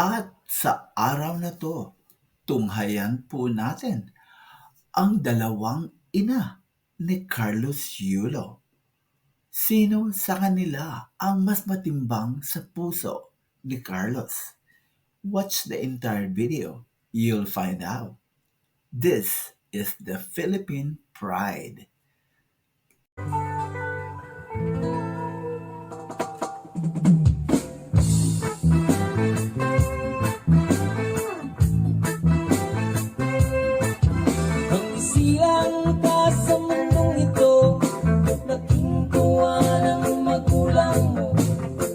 At sa araw na 'to, tunghayan po natin ang dalawang ina ni Carlos Yulo. Sino sa kanila ang mas matimbang sa puso ni Carlos? Watch the entire video. You'll find out. This is the Philippine Pride. Nang isilang ka sa mundong ito, naging tuwa ng magulang mo.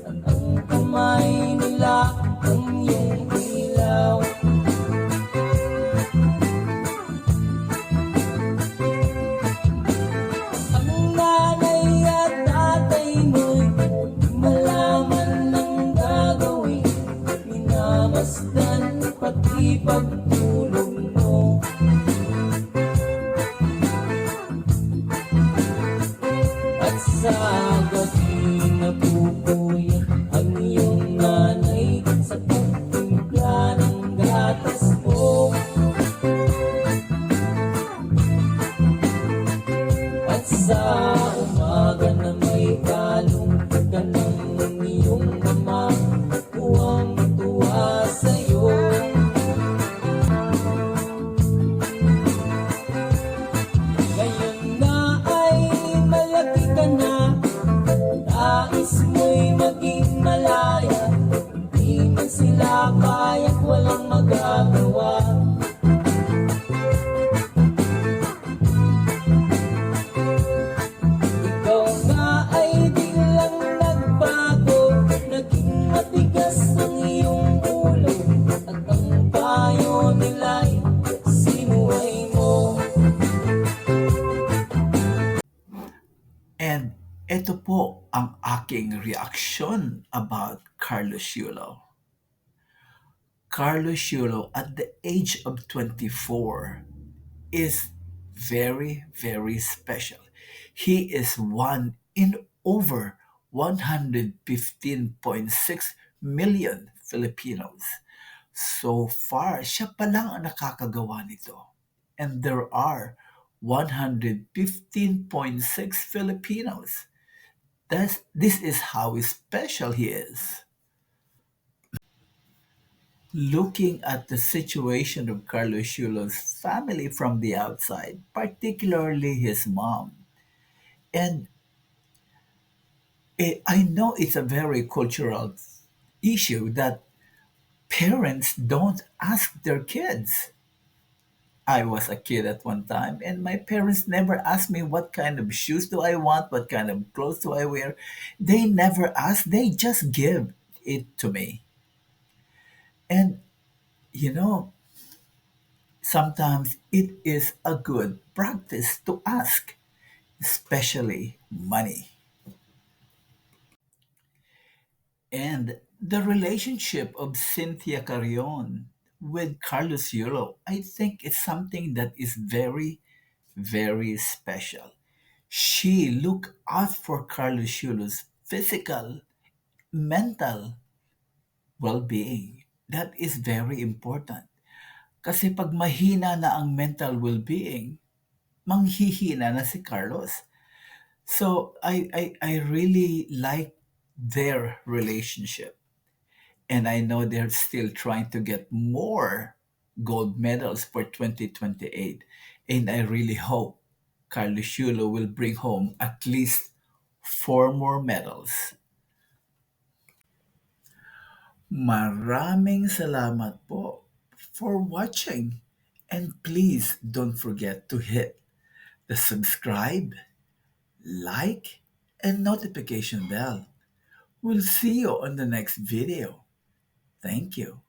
At ang kamay nila ang iyong ilaw. Ang nanay at tatay mo'y malaman ng gagawin. Minamasdan pati pagtulog mo. At sa gabi napupuyan ang iyong nanay sa pagtimpla ng gatas mo. At sa umaga na may kalong ka ng iyong ama, tuwang-tuwa sa'yo. Ngayon na ay malaki ka na, nais mo'y maging malaya. Di man sila kaya't walang magagawa. Ikaw nga ay di lang nagbago, naging matigas ang iyong ulo. At ang payo nila'y sinuway mo. And ito po ang aking reaksyon about Carlos Yulo. Carlos Yulo at the age of 24 is very, very special. He is one in over 115.6 million Filipinos. So far, siya pa lang ang nakakagawa nito. And there are 115.6 Filipinos. This is how special he is. Looking at the situation of Carlos Yulo's family from the outside, particularly his mom, and I know it's a very cultural issue that parents don't ask their kids. I was a kid at one time, and my parents never asked me what kind of shoes do I want, what kind of clothes do I wear. They never ask, they just give it to me. And, you know, sometimes it is a good practice to ask, especially money. And the relationship of Cynthia Carrion with Carlos Yulo, I think it's something that is very, very special. She looked out for Carlos Yulo's physical, mental well-being. That is very important. Kasi pag mahina na ang mental well-being, manghihina na si Carlos. So I really like their relationship. And I know they're still trying to get more gold medals for 2028. And I really hope Carlos Yulo will bring home at least four more medals. Maraming salamat po for watching. And please don't forget to hit the subscribe, like, and notification bell. We'll see you on the next video. Thank you.